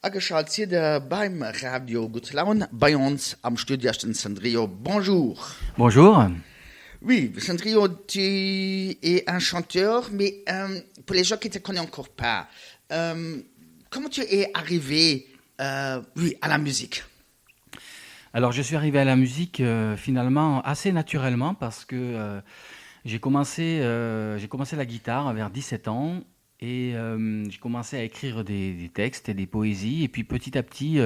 Angeschaltet hier beim Radio Gute Laune, bei uns am Studio Sandrio. Bonjour. Bonjour. Oui, Sandrio, tu es un chanteur, mais pour les gens qui ne te connaissent encore pas, comment tu es arrivé à la musique? Alors, je suis arrivé à la musique finalement assez naturellement parce que j'ai commencé la guitare vers 17 ans et j'ai commencé à écrire des textes et des poésies. Et puis petit à petit,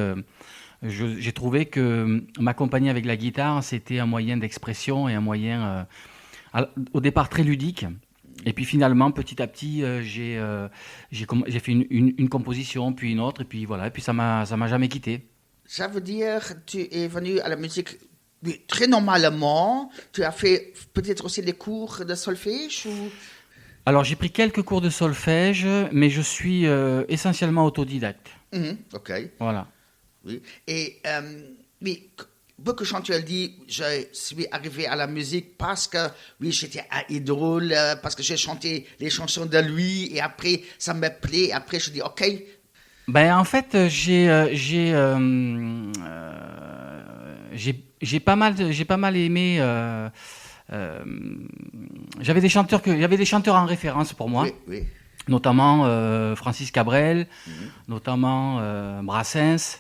j'ai trouvé que m'accompagner avec la guitare, c'était un moyen d'expression et un moyen au départ très ludique. Et puis finalement, petit à petit, j'ai fait une composition, puis une autre, et puis voilà, et puis ça m'a jamais quitté. Ça veut dire que tu es venu à la musique très normalement. Tu as fait peut-être aussi des cours de solfège ou... Alors j'ai pris quelques cours de solfège, mais je suis essentiellement autodidacte. Ok. Voilà. Oui. Et oui, beaucoup de chanteurs disent je suis arrivé à la musique parce que oui, j'étais un idole, parce que j'ai chanté les chansons de lui et après ça me plaît. Après je dis ok. Ben en fait j'ai pas mal aimé. Il y avait des chanteurs en référence pour moi, oui. Notamment Francis Cabrel, notamment Brassens.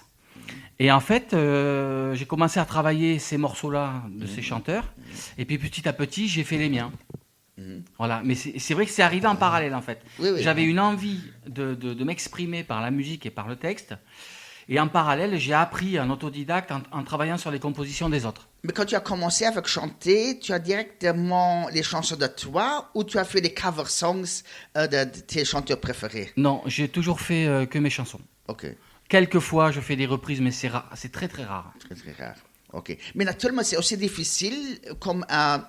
Et en fait, j'ai commencé à travailler ces morceaux-là de ces chanteurs, et puis petit à petit, j'ai fait les miens. Voilà, mais c'est vrai que c'est arrivé en parallèle en fait. Oui. J'avais une envie de m'exprimer par la musique et par le texte, et en parallèle, j'ai appris en autodidacte en travaillant sur les compositions des autres. Mais quand tu as commencé avec chanter, tu as directement les chansons de toi ou tu as fait des cover songs de tes chanteurs préférés? Non, j'ai toujours fait que mes chansons. Ok. Quelquefois, je fais des reprises, mais c'est rare, c'est très très rare. Très rare. Ok. Mais naturellement, c'est aussi difficile comme un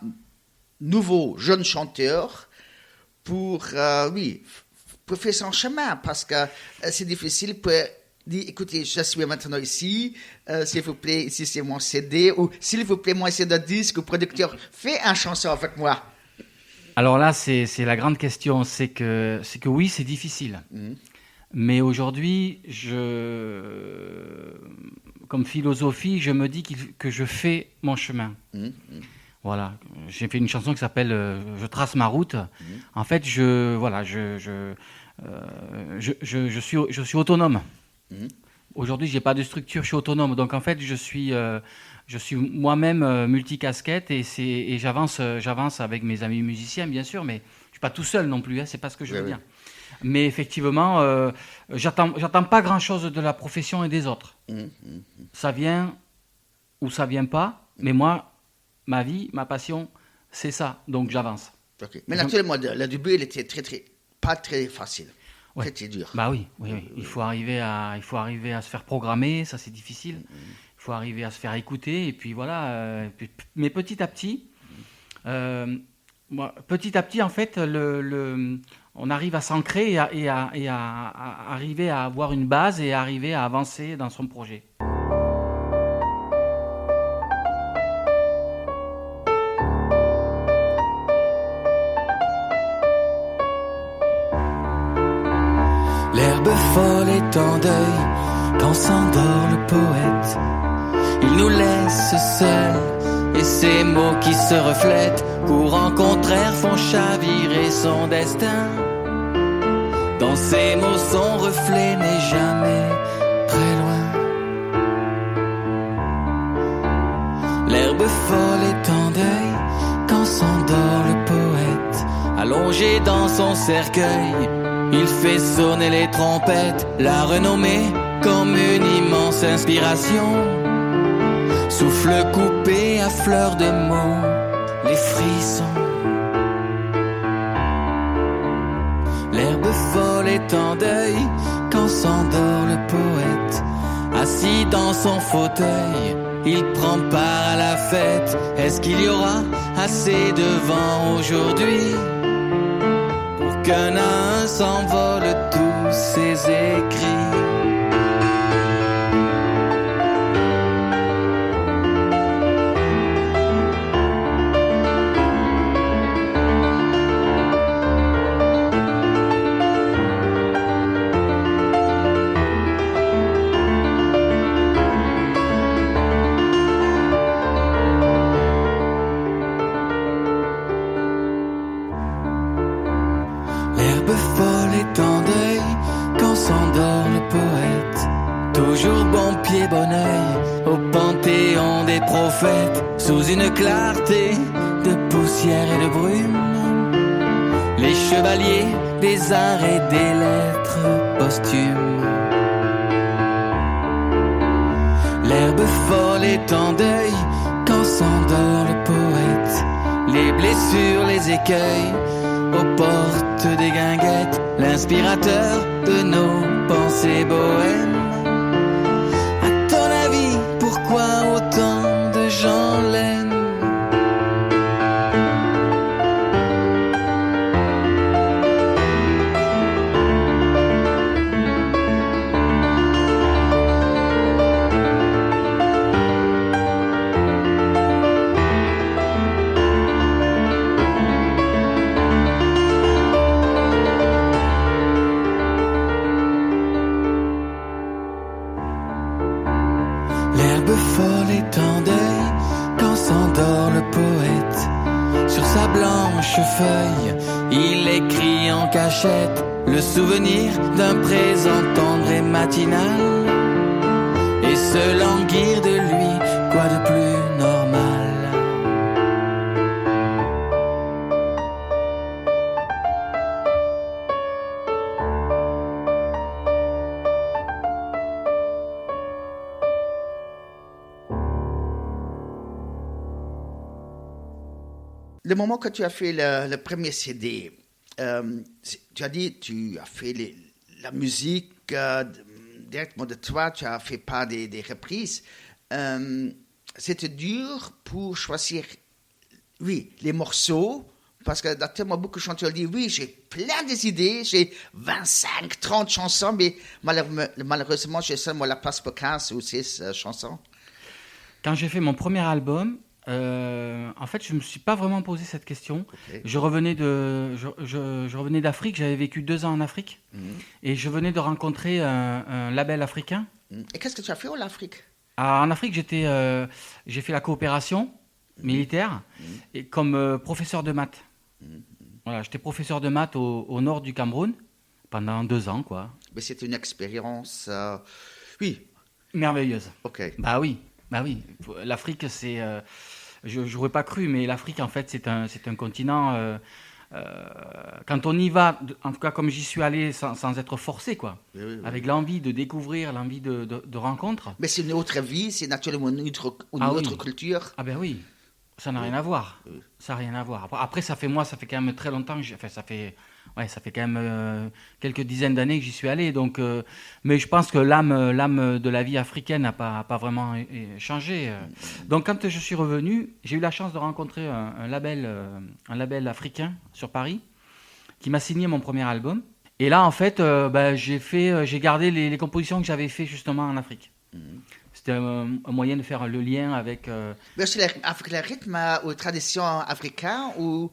nouveau jeune chanteur pour faire son chemin parce que c'est difficile pour dire écoutez, je suis maintenant ici, s'il vous plaît, ici c'est mon CD, ou s'il vous plaît, moi c'est le disque, ou producteur, fais une chanson avec moi. Alors là, c'est la grande question, c'est que oui, c'est difficile. Mais aujourd'hui, comme philosophie, je me dis que je fais mon chemin. Voilà, j'ai fait une chanson qui s'appelle Je trace ma route. En fait, je suis autonome. Aujourd'hui, j'ai pas de structure, je suis autonome. Donc en fait, je suis moi-même multicasquette et j'avance avec mes amis musiciens, bien sûr, mais je suis pas tout seul non plus. C'est pas ce que je veux dire. Mais effectivement, j'attends pas grand-chose de la profession et des autres. Ça vient ou ça vient pas. Mais moi, ma vie, ma passion, c'est ça. Donc j'avance. Okay. Mais naturellement, le début, il était pas très facile. Ouais. Très dur. Bah oui. Il faut arriver à se faire programmer, ça c'est difficile. Il faut arriver à se faire écouter et puis voilà. Mais petit à petit, en fait, on arrive à s'ancrer et à arriver à avoir une base et à arriver à avancer dans son projet. L'herbe folle est en deuil quand s'endort le poète. Il nous laisse seuls et ces mots qui se reflètent, courant contraire font chavirer son destin. Dans ces mots son reflet n'est jamais très loin. L'herbe folle est en deuil quand s'endort le poète. Allongé dans son cercueil, il fait sonner les trompettes, la renommée comme une immense inspiration. Souffle coupé à fleur de mots, les frissons. L'herbe folle est en deuil quand s'endort le poète. Assis dans son fauteuil, il prend part à la fête. Est-ce qu'il y aura assez de vent aujourd'hui qu'un à un s'envole tous ses écrits? pied Bonneuil, au panthéon des prophètes, sous une clarté de poussière et de brume. Les chevaliers des arts et des lettres posthumes. L'herbe folle est en deuil quand s'endort le poète. Les blessures, les écueils, aux portes des guinguettes, l'inspirateur de nos pensées bohèmes. À ton avis, pourquoi autant de gens l'aiment? Folle est en deuil quand s'endort le poète. Sur sa blanche feuille, il écrit en cachette le souvenir d'un présent tendre et matinal. Et se languir de lui, quoi de plus normal? Le moment que tu as fait le premier CD, tu as dit tu as fait la musique directement de toi, tu as fait pas des reprises. C'était dur pour choisir, oui, les morceaux, parce que tellement beaucoup de chanteurs disent, oui, j'ai plein d'idées, j'ai 25, 30 chansons, mais malheureusement, j'ai seulement la place pour 15 ou 6 chansons. Quand j'ai fait mon premier album, en fait, je ne me suis pas vraiment posé cette question. Okay. Je revenais d'Afrique, j'avais vécu 2 ans en Afrique, et je venais de rencontrer un label africain. Et qu'est-ce que tu as fait en Afrique? En Afrique, j'ai fait la coopération militaire et comme professeur de maths. Voilà, j'étais professeur de maths au nord du Cameroun pendant 2 ans, quoi. Mais c'était une expérience, oui. Merveilleuse. Ok. Bah oui. L'Afrique, c'est... je n'aurais pas cru, mais l'Afrique, en fait, c'est un continent... quand on y va, en tout cas comme j'y suis allé, sans être forcé, quoi. Oui. Avec l'envie de découvrir, l'envie de rencontre. Mais c'est une autre vie, c'est naturellement une autre culture. Ah ben oui, ça n'a rien à voir. Oui. Ça n'a rien à voir. Après, ça fait quand même très longtemps que ça fait quand même quelques dizaines d'années que j'y suis allé. Donc, mais je pense que l'âme de la vie africaine n'a pas vraiment changé. Donc, quand je suis revenu, j'ai eu la chance de rencontrer un label africain sur Paris qui m'a signé mon premier album. Et là, en fait, j'ai gardé les compositions que j'avais faites justement en Afrique. C'était un moyen de faire le lien avec... Mais c'est le rythme aux traditions africaines ou...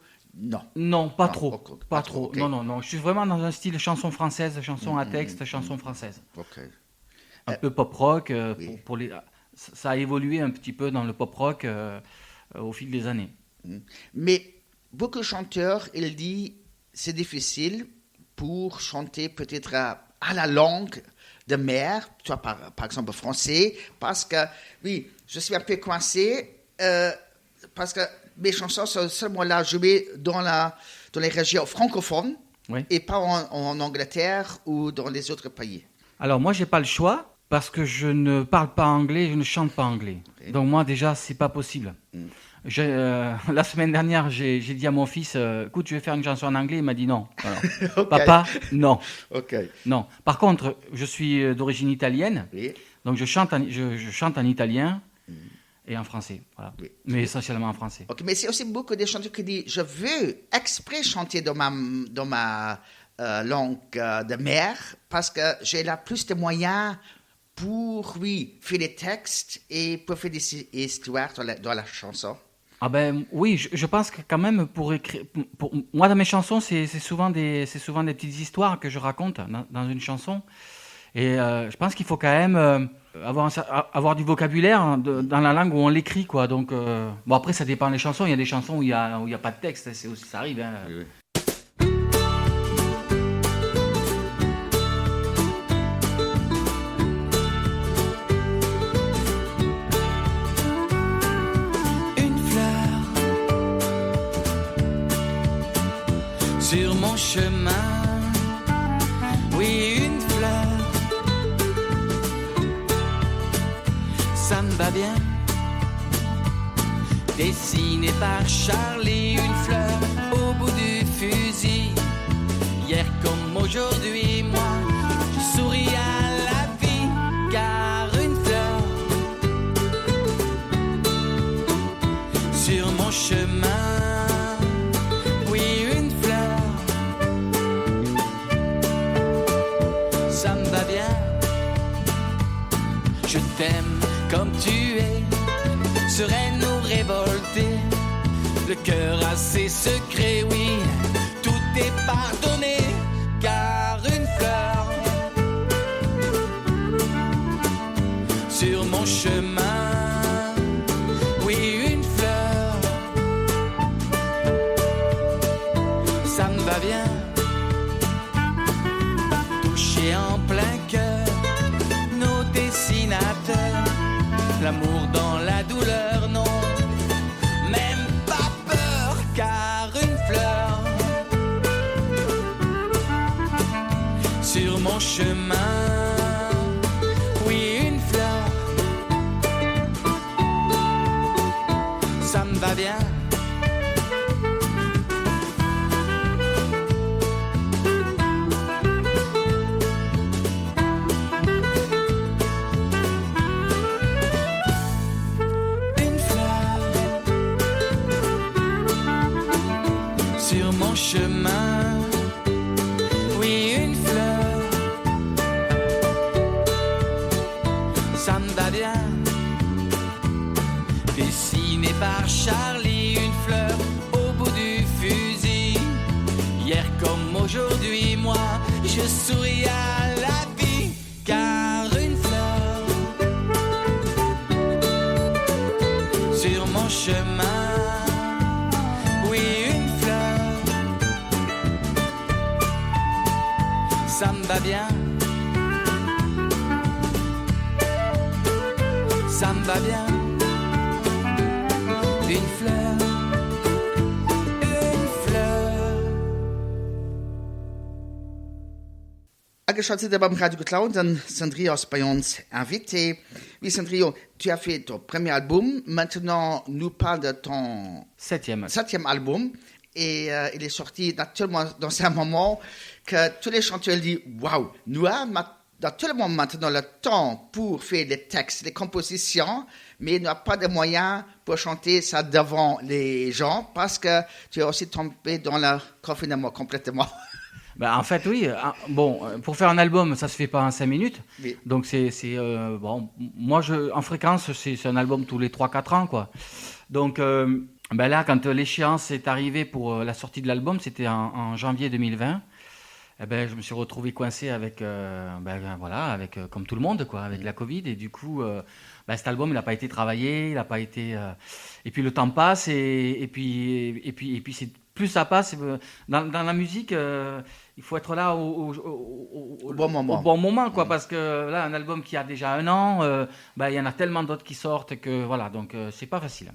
Non, pas trop. Pas trop. Okay. Non. Je suis vraiment dans un style chanson française, chanson à texte, chanson française. Okay. Un peu pop-rock. Oui. Ça a évolué un petit peu dans le pop-rock au fil des années. Mais beaucoup de chanteurs, ils disent c'est difficile pour chanter peut-être à la langue de mère, toi par exemple français, parce que, oui, je suis un peu coincé, parce que mes chansons sont seulement là jouées dans les régions francophones, oui, et pas en Angleterre ou dans les autres pays. Alors moi, j'ai pas le choix parce que je ne parle pas anglais, je ne chante pas anglais. Okay. Donc moi déjà, c'est pas possible. La semaine dernière, j'ai dit à mon fils, écoute, tu veux faire une chanson en anglais? Il m'a dit non. Okay. Papa, non. Okay. Non. Par contre, je suis d'origine italienne, oui, donc je chante en italien. Et en français, voilà. Oui. Mais essentiellement en français. Okay, mais c'est aussi beaucoup de chanteurs qui disent je veux exprès chanter dans ma langue de mère parce que j'ai là plus de moyens pour, oui, faire des textes et pour faire des histoires dans la chanson. Ah ben oui, je pense que quand même pour moi dans mes chansons c'est souvent des petites histoires que je raconte dans une chanson. Et je pense qu'il faut quand même avoir du vocabulaire dans la langue où on l'écrit, quoi. Donc, bon, après, ça dépend des chansons. Il y a des chansons où il y a pas de texte. Ça arrive. Hein. Oui. chemin, oui, une fleur, ça me va bien. Dessinée par Charlie, une fleur au bout du fusil. Hier comme aujourd'hui, moi, je souris à la vie, car une fleur sur mon chemin, oui, une fleur, ça me va bien. Je t'aime comme tu es, sereine ou révoltée, le cœur a ses secrets, oui, tout est pardonné, car une fleur sur mon chemin, oui, une fleur, ça me va bien. Toucher en plein cœur nos dessinateurs, l'amour dans la douleur, non, même pas peur, car une fleur sur mon chemin, oui, une fleur, ça me va bien. Chemin, oui, une fleur, ça me va bien. Dessinée par Charlie, une fleur au bout du fusil. Hier comme aujourd'hui, moi, je souris à la vie, car une fleur sur mon chemin, oui, une fleur, ça me va bien, ça me va bien. Une fleur, une fleur. Angeschaltet beim Radio Cloud, dann Sandrio ist bei uns invité. Oui, Sandrio, tu as fait ton premier album. Maintenant, nous parle de ton Septième album. Et il est sorti naturellement dans un moment que tous les chanteurs disent waouh, nous avons naturellement maintenant le temps pour faire les textes, les compositions, mais nous n'avons pas de moyens pour chanter ça devant les gens parce que tu es aussi tombé dans le confinement complètement. Ben, en fait, oui. Bon, pour faire un album, ça se fait pas en 5 minutes. Oui. Donc, bon, moi, en fréquence, c'est un album tous les 3-4 ans, quoi. Donc, ben là, quand l'échéance est arrivée pour la sortie de l'album, c'était en janvier 2020. Eh ben, je me suis retrouvé coincé avec, comme tout le monde, quoi, avec la Covid. Et du coup, cet album, il n'a pas été travaillé, il n'a pas été. Et puis le temps passe, et puis plus ça passe, dans la musique, il faut être là au bon moment. Au bon moment, quoi, parce que là, un album qui a déjà 1 an, il y en a tellement d'autres qui sortent que voilà, donc c'est pas facile.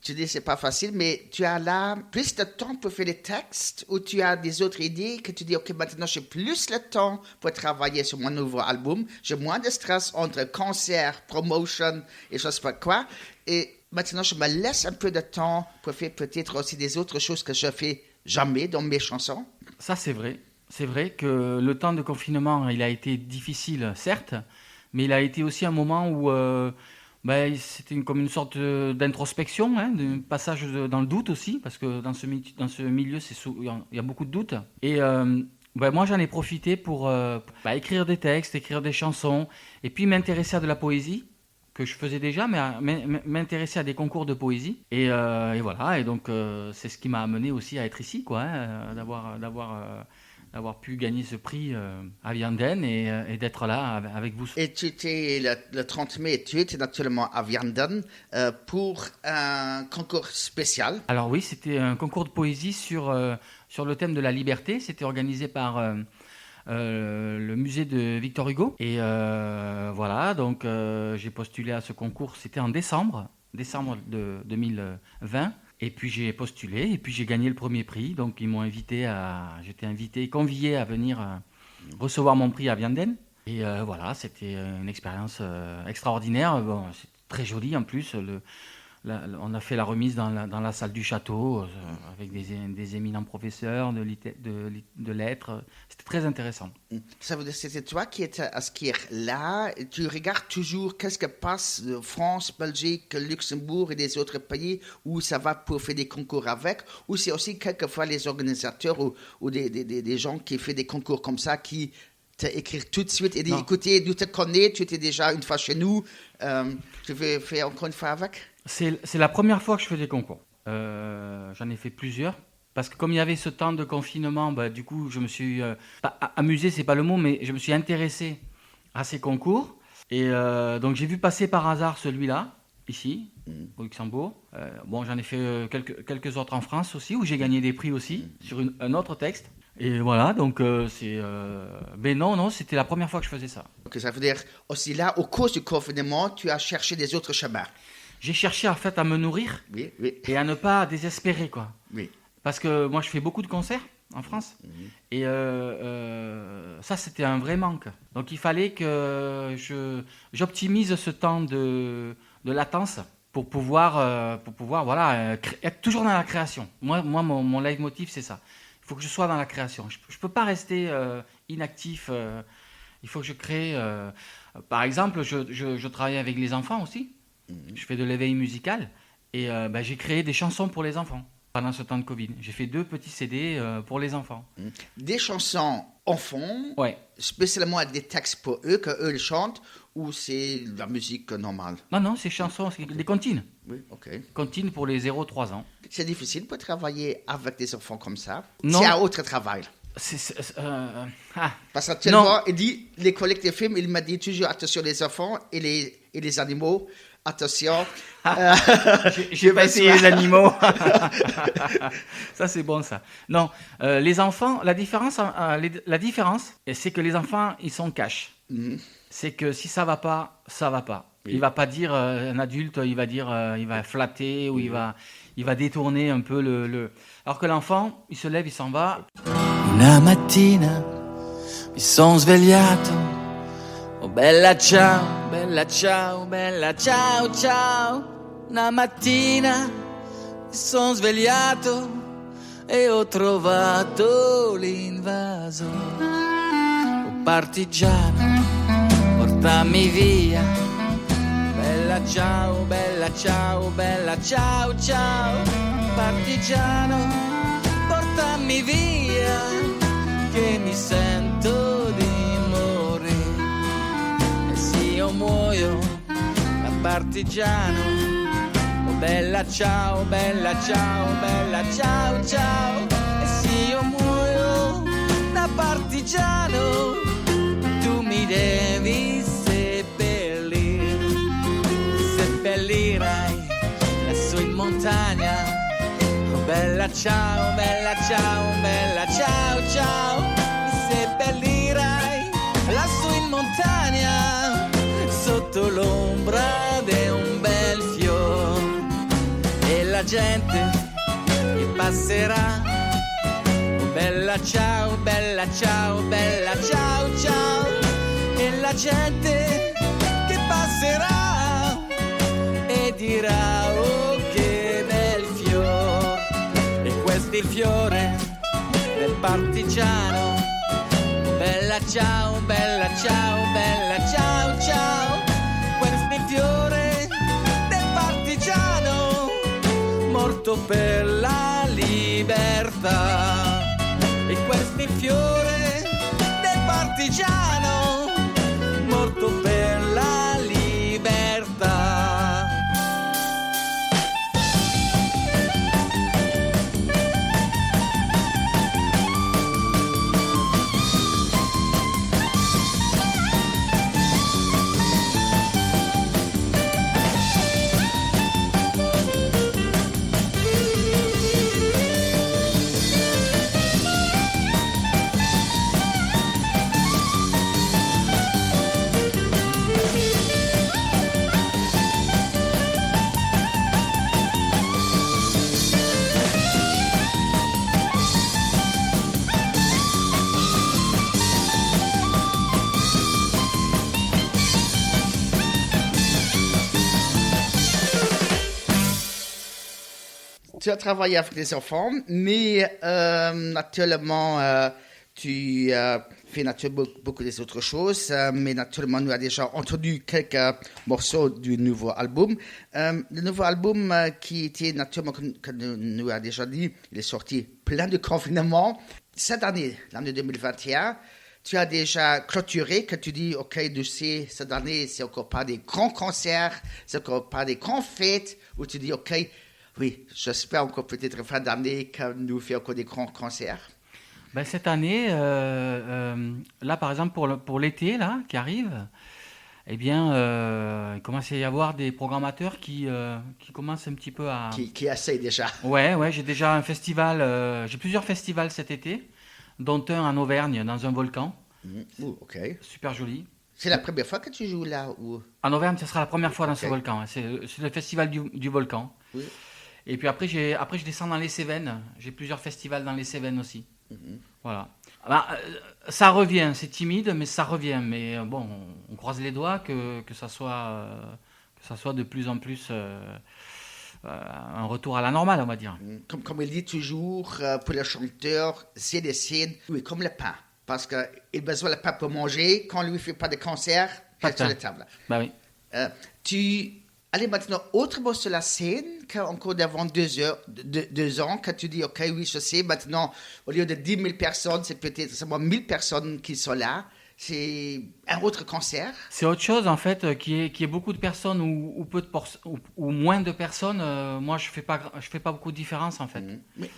Tu dis c'est pas facile, mais tu as là plus de temps pour faire les textes ou tu as des autres idées que tu dis, ok, maintenant j'ai plus le temps pour travailler sur mon nouveau album, j'ai moins de stress entre concert, promotion et je sais pas quoi, et maintenant je me laisse un peu de temps pour faire peut-être aussi des autres choses que je fais jamais dans mes chansons. Ça, c'est vrai. C'est vrai que le temps de confinement, il a été difficile, certes, mais il a été aussi un moment où c'était comme une sorte d'introspection, de passage dans le doute aussi, parce que dans ce milieu, il y a beaucoup de doutes. Et moi, j'en ai profité pour écrire des textes, écrire des chansons, et puis m'intéresser à de la poésie, que je faisais déjà, mais m'intéresser à des concours de poésie. Et voilà, et donc c'est ce qui m'a amené aussi à être ici, quoi, d'avoir pu gagner ce prix à Vianden et d'être là avec vous. Et tu étais le 30 mai, tu étais naturellement à Vianden pour un concours spécial. Alors oui, c'était un concours de poésie sur le thème de la liberté. C'était organisé par le musée de Victor Hugo. Et voilà, donc j'ai postulé à ce concours, c'était en décembre de 2020. Et puis j'ai postulé et puis j'ai gagné le premier prix. Donc ils m'ont convié à venir recevoir mon prix à Vianden. Et voilà, c'était une expérience extraordinaire. Bon, c'est très joli en plus. On a fait la remise dans la salle du château avec des éminents professeurs de lettres. C'était très intéressant. Ça veut dire que c'était toi qui étais à skier là. Tu regardes toujours qu'est-ce qui passe de France, Belgique, Luxembourg et des autres pays où ça va pour faire des concours avec. Ou c'est aussi quelquefois les organisateurs ou des gens qui font des concours comme ça qui t'écrivent tout de suite et disent écoutez, nous te connais, tu étais déjà une fois chez nous. Tu veux faire encore une fois avec? C'est la première fois que je fais des concours. J'en ai fait plusieurs. Parce que comme il y avait ce temps de confinement, du coup, je me suis... amusé, c'est pas le mot, mais je me suis intéressé à ces concours. Et donc, j'ai vu passer par hasard celui-là, ici, au Luxembourg. Bon, j'en ai fait quelques autres en France aussi, où j'ai gagné des prix aussi, sur un autre texte. Et voilà, donc mais non, c'était la première fois que je faisais ça. Donc, ça veut dire aussi là, au cours du confinement, tu as cherché des autres chemins. J'ai cherché en fait à me nourrir et à ne pas désespérer, quoi. Oui. Parce que moi, je fais beaucoup de concerts en France. Et ça, c'était un vrai manque. Donc, il fallait que j'optimise ce temps de latence pour pouvoir voilà, être toujours dans la création. Moi mon leitmotiv, c'est ça. Il faut que je sois dans la création. Je ne peux pas rester inactif. Il faut que je crée. Par exemple, je travaille avec les enfants aussi. Je fais de l'éveil musical. Et j'ai créé des chansons pour les enfants pendant ce temps de Covid. J'ai fait 2 petits CD pour les enfants. Des chansons enfants, ouais. Spécialement avec des textes pour eux, qu'eux ils chantent, ou c'est la musique normale? Non, c'est chansons, c'est des comptines. Oui, ok. Comptines pour les 0-3 ans. C'est difficile pour travailler avec des enfants comme ça? Non. C'est un autre travail. Parce qu'actuellement, il dit, les collègues de films, il m'a dit toujours attention les enfants et les animaux. Attention. J'ai pas essayé les animaux. Ça, c'est bon, ça. Non, les enfants, la différence, c'est que les enfants, ils sont cash. C'est que si ça va pas, ça va pas. Oui. Il va pas dire, un adulte, il va flatter ou il va détourner un peu le... Alors que l'enfant, il se lève, il s'en va. Una mattina mi son svegliato. Oh bella ciao, bella ciao, bella ciao, ciao. Una mattina mi son svegliato e ho trovato l'invasore. Oh partigiano, portami via. Bella ciao, bella ciao, bella ciao, ciao. Partigiano, portami via, che mi sento di io muoio da partigiano. Oh bella ciao, bella ciao, bella ciao, ciao. E se io muoio da partigiano, tu mi devi seppellirai lassù in montagna. Oh bella ciao, bella ciao, bella ciao, ciao. Mi seppellirai lassù in montagna, sotto l'ombra di un bel fior, e la gente che passerà. Oh bella ciao, bella ciao, bella ciao, ciao. E la gente che passerà e dirà oh che bel fior. E questo è il fiore del partigiano. Bella ciao, bella ciao, bella ciao, ciao. Questo è il fiore del partigiano, morto per la libertà. E questo è il fiore del partigiano, morto per la libertà. tu as travaillé avec les enfants, mais naturellement, tu fais naturellement beaucoup des autres choses. Mais naturellement, nous avons déjà entendu quelques morceaux du nouveau album. Le nouveau album qui était naturellement, comme nous avons déjà dit, il est sorti plein de confinement. Cette année, l'année 2021, tu as déjà clôturé, que tu dis, OK, tu sais, cette année, c'est encore pas des grands concerts, c'est encore pas des grandes fêtes, où tu dis, OK, oui, j'espère encore peut-être fin d'année que nous faisons encore des grands concerts. Ben, cette année, là par exemple pour l'été là, qui arrive, eh bien, il commence à y avoir des programmateurs qui commencent un petit peu à... Qui essaie déjà. Ouais, j'ai déjà un festival, j'ai plusieurs festivals cet été, dont un en Auvergne, dans un volcan. OK. Super joli. C'est la première fois que tu joues là ou... En Auvergne, ce sera la première fois dans ce Ok. volcan. Hein. C'est le festival du volcan. Oui. Et puis après, je descends dans les Cévennes. J'ai plusieurs festivals dans les Cévennes aussi. Voilà. Ben, ça revient, c'est timide, mais ça revient. Mais bon, on croise les doigts que ça soit de plus en plus un retour à la normale, on va dire. Comme il dit toujours, pour le chanteur, c'est des scènes, oui, comme le pain. Parce qu'il a besoin de pain pour manger. Quand on lui fait pas de concert, Pas reste de sur pain. la table. Ben oui. Tu allais maintenant autrement sur la scène qu'encore d'avant 2 ans, quand tu dis, OK, oui, je sais, maintenant, au lieu de 10 000 personnes, c'est peut-être seulement 1000 personnes qui sont là. C'est un autre concert. C'est autre chose en fait, qui est beaucoup de personnes ou peu de ou moins de personnes. Moi, je fais pas beaucoup de différence en fait.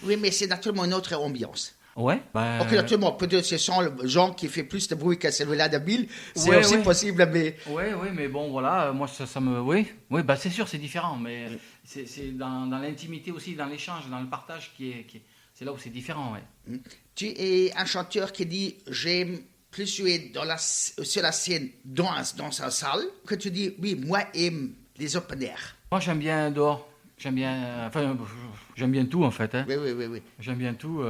Oui, mais c'est naturellement une autre ambiance. Ouais. Ben, Ok, naturellement, peut-être ce sont les gens qui font plus de bruit que celui-là de Bill. C'est Ouais, aussi ouais. possible, mais... Oui, mais bon, voilà, moi, ça me... Oui, bah, c'est sûr, c'est différent, mais c'est dans l'intimité aussi, dans l'échange, dans le partage, c'est là où c'est différent, ouais. Tu es un chanteur qui dit « J'aime plus jouer sur la scène dans sa salle » que tu dis « Oui, moi, j'aime les open air Moi, j'aime bien dehors, j'aime bien tout, en fait, hein. ». Oui. J'aime bien tout,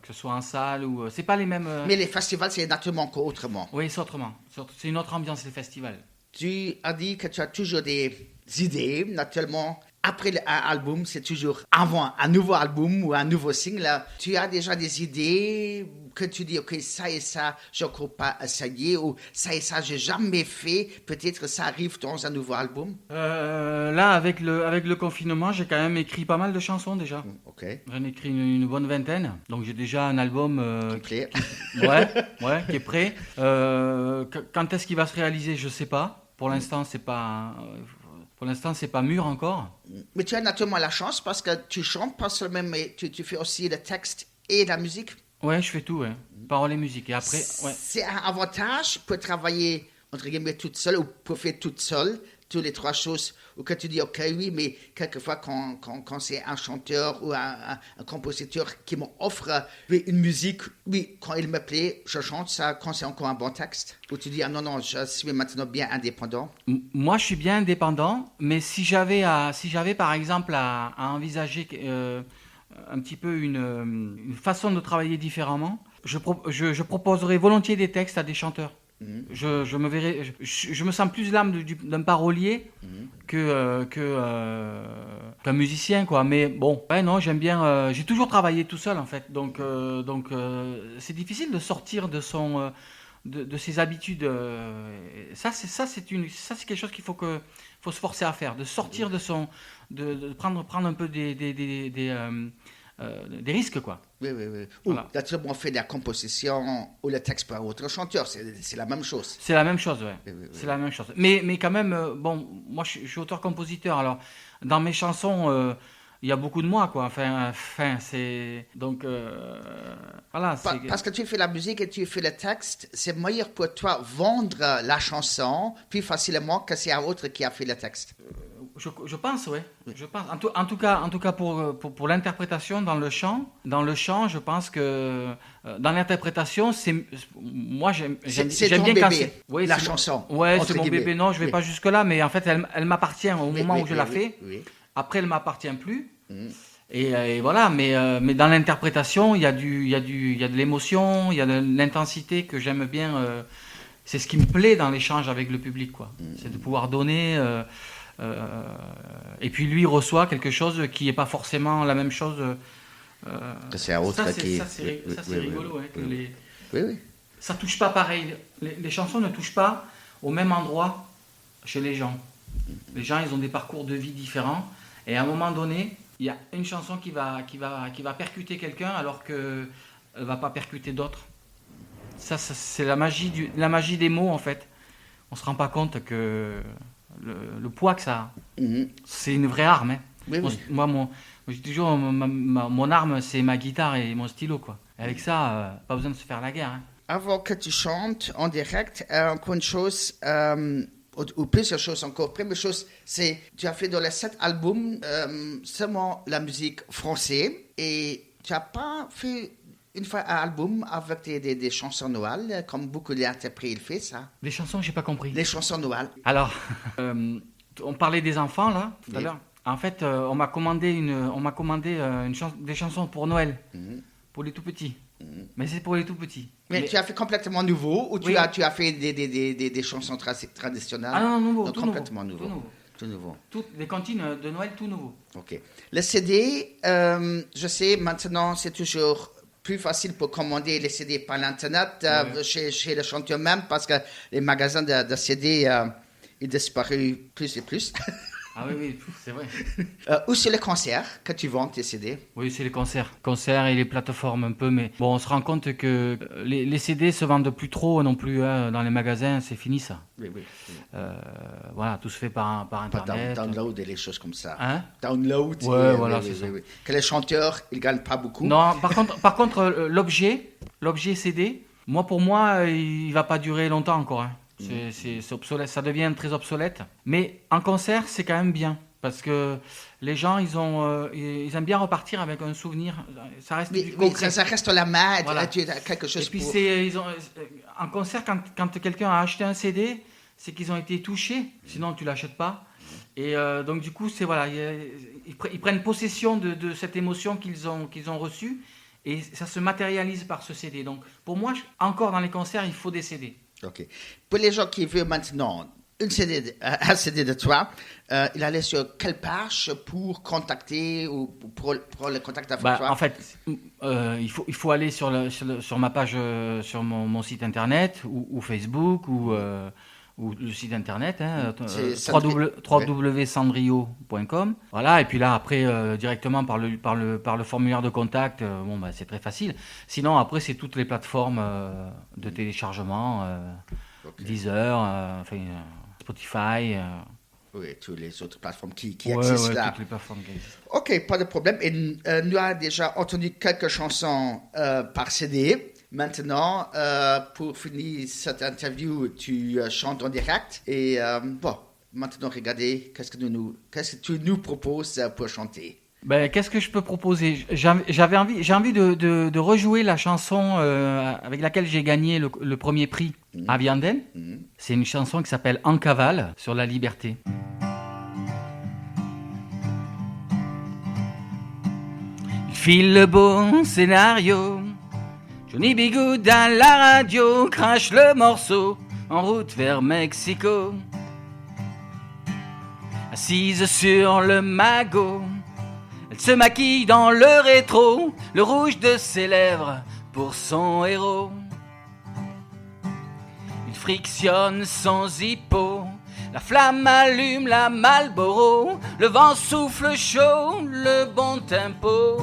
que ce soit en salle ou... c'est pas les mêmes... Mais les festivals, c'est naturellement encore autrement. Oui, c'est autrement. C'est une autre ambiance, les festivals. Tu as dit que tu as toujours des idées, naturellement. Après un album, c'est toujours avant un nouveau album ou un nouveau single. Tu as déjà des idées que tu dis, OK, ça et ça, je ne crois pas essayer, ou ça et ça, j'ai jamais fait. Peut-être ça arrive dans un nouveau album. Là, avec le confinement, j'ai quand même écrit pas mal de chansons déjà. OK. J'en ai écrit une bonne vingtaine. Donc j'ai déjà un album Complet. qui est prêt. Quand est-ce qu'il va se réaliser, je sais pas. Pour l'instant, c'est pas mûr encore. Mais tu as naturellement la chance parce que tu chantes pas seulement, mais tu fais aussi le texte et la musique. Ouais, je fais tout, ouais. Paroles et musique. Et après, ouais. C'est un avantage pour travailler, entre guillemets, toute seule ou pour faire toute seule, toutes les trois choses, ou que tu dis, OK, oui, mais quelquefois, quand c'est un chanteur ou un compositeur qui m'offre une musique, oui, quand il me plaît, je chante ça, quand c'est encore un bon texte, ou tu dis, ah non, je suis maintenant bien indépendant. Moi, je suis bien indépendant, mais si j'avais par exemple à envisager un petit peu une façon de travailler différemment, je proposerais volontiers des textes à des chanteurs. Je me sens plus l'âme d'un parolier qu'un musicien, quoi. Mais bon, ouais, non, j'aime bien. J'ai toujours travaillé tout seul, en fait. Donc, c'est difficile de sortir de ses habitudes. Ça, c'est quelque chose qu'il faut se forcer à faire, de sortir de prendre un peu des risques, quoi. Oui. Voilà. Ou naturellement, on fait de la composition ou le texte par autre chanteur, c'est la même chose. C'est la même chose, ouais. Oui. C'est la même chose. Mais quand même, bon, moi je suis auteur-compositeur, alors dans mes chansons, il y a beaucoup de moi, quoi. Enfin c'est... Donc, voilà. Parce que tu fais la musique et tu fais le texte, c'est meilleur pour toi vendre la chanson plus facilement que c'est un autre qui a fait le texte. Je pense, oui. Je pense. En tout cas pour l'interprétation dans le chant, je pense que dans l'interprétation, moi j'aime bien bébé, quand c'est... Oui, la chanson. Ouais, c'est mon bébé. Non, je vais pas jusque là, mais en fait, elle m'appartient au moment où je la fais. Oui. Après, elle m'appartient plus. Et voilà. Mais dans l'interprétation, il y a de l'émotion, il y a de l'intensité que j'aime bien. C'est ce qui me plaît dans l'échange avec le public, quoi. C'est de pouvoir donner. Et puis lui reçoit quelque chose qui n'est pas forcément la même chose. C'est un autre qui... C'est rigolo. Oui. Ça touche pas pareil. Les chansons ne touchent pas au même endroit chez les gens. Les gens, ils ont des parcours de vie différents. Et à un moment donné, il y a une chanson qui va percuter quelqu'un alors qu'elle ne va pas percuter d'autres. Ça, c'est la magie des mots, en fait. On ne se rend pas compte que le poids que ça a. C'est une vraie arme. Hein. Oui. Moi, je dis toujours, mon arme, c'est ma guitare et mon stylo, quoi. Et avec ça, pas besoin de se faire la guerre. Hein. Avant que tu chantes en direct, encore une chose, ou plusieurs choses encore. Première chose, c'est tu as fait dans les 7 albums seulement la musique française et tu n'as pas fait une fois un album avec des chansons Noël, comme beaucoup d'interprètes font ça. Les chansons, j'ai pas compris. Les chansons Noël. Alors, on parlait des enfants là tout à l'heure. En fait, on m'a commandé des chansons pour Noël, pour les tout petits. Mais c'est pour les tout petits. Mais tu as fait complètement nouveau ou tu as fait des chansons traditionnelles? Ah non, nouveau, tout complètement nouveau. Tout nouveau. Les cantines de Noël, tout nouveau. Ok. Le CD, je sais, maintenant, c'est toujours plus facile pour commander les CD par l'Internet chez les chanteurs même parce que les magasins de CD, ils disparu plus et plus. Ah oui, c'est vrai. Ou c'est les concerts que tu vends tes CD? Oui, c'est les concerts. Concerts et les plateformes un peu, mais bon, on se rend compte que les CD se vendent plus trop non plus dans les magasins, c'est fini ça. Oui. Voilà, tout se fait par Internet. Download et les choses comme ça. Hein? Download. Ouais, voilà, c'est ça. Oui. Que les chanteurs, ils gagnent pas beaucoup. Non, par contre, l'objet CD, pour moi, il va pas durer longtemps encore. Hein. C'est obsolète, ça devient très obsolète. Mais en concert, c'est quand même bien. Parce que les gens, ils aiment bien repartir avec un souvenir. Ça reste du concret. Ça reste la main. Voilà. Tu as quelque chose. Et puis, pour... en concert, quand quelqu'un a acheté un CD, c'est qu'ils ont été touchés. Sinon, tu ne l'achètes pas. Et donc, du coup, ils prennent possession de cette émotion qu'ils ont reçue. Et ça se matérialise par ce CD. Donc, pour moi, encore dans les concerts, il faut des CD. Ok. Pour les gens qui veulent maintenant un CD de toi, il allait sur quelle page pour contacter ou pour le contact avec toi? En fait, il faut aller sur ma page, sur mon site internet ou Facebook ou le site internet, www.sandrio.com. Voilà, et puis là après directement par le formulaire de contact, c'est très facile. Sinon après c'est toutes les plateformes de téléchargement, Deezer, Spotify. Oui, toutes les autres plateformes qui existent là. Toutes les plateformes qui existent. Ok, pas de problème. Et nous avons déjà entendu quelques chansons par CD. Maintenant, pour finir cette interview, tu chantes en direct. Et maintenant, regardez, qu'est-ce que tu nous proposes pour chanter? Qu'est-ce que je peux proposer? J'ai envie de rejouer la chanson avec laquelle j'ai gagné le premier prix à Vianden. C'est une chanson qui s'appelle En cavale, sur la liberté. Il file le bon scénario. Johnny Bigoud à la radio crache le morceau en route vers Mexico. Assise sur le magot, elle se maquille dans le rétro, le rouge de ses lèvres pour son héros. Il frictionne son zippo, la flamme allume la Marlboro, le vent souffle chaud, le bon tempo.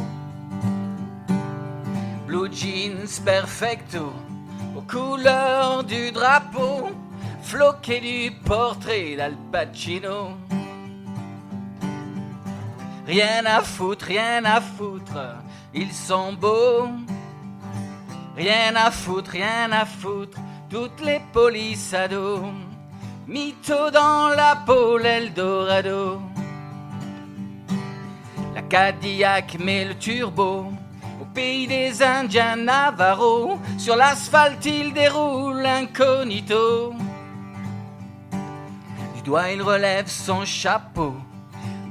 Blue jeans perfecto, aux couleurs du drapeau, floqué du portrait d'Al Pacino. Rien à foutre, ils sont beaux. Rien à foutre, toutes les polices ados. Mytho dans la peau, l'Eldorado. La Cadillac met le turbo au pays des Indiens Navarro. Sur l'asphalte il déroule incognito. Du doigt il relève son chapeau,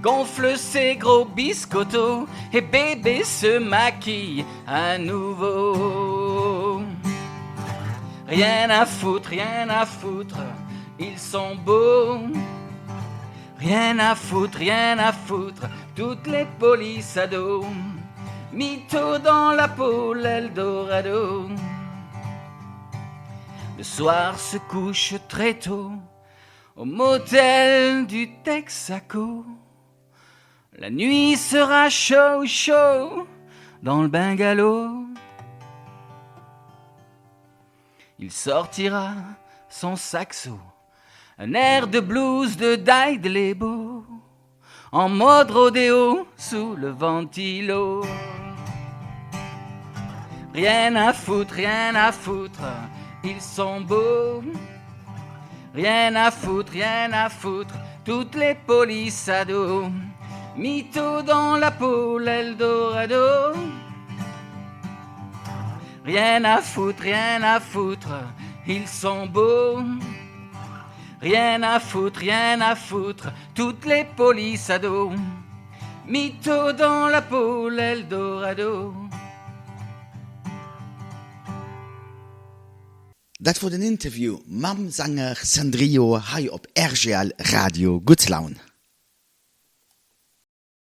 gonfle ses gros biscottos et bébé se maquille à nouveau. Rien à foutre, ils sont beaux. Rien à foutre, toutes les polices à dos. Mytho dans la peau, l'Eldorado. Le soir se couche très tôt au motel du Texaco. La nuit sera chaud dans le bungalow. Il sortira son saxo, un air de blues de Dide Lebo, en mode rodéo sous le ventilo. Rien à foutre, ils sont beaux. Rien à foutre, toutes les polices à dos. Mytho dans la peau, l'Eldorado. Rien à foutre, ils sont beaux. Rien à foutre, toutes les polices à dos. Mytho dans la peau, l'Eldorado. Dat wordt een interview mam zanger Sandrio hai op RGL Radio Goedslaun.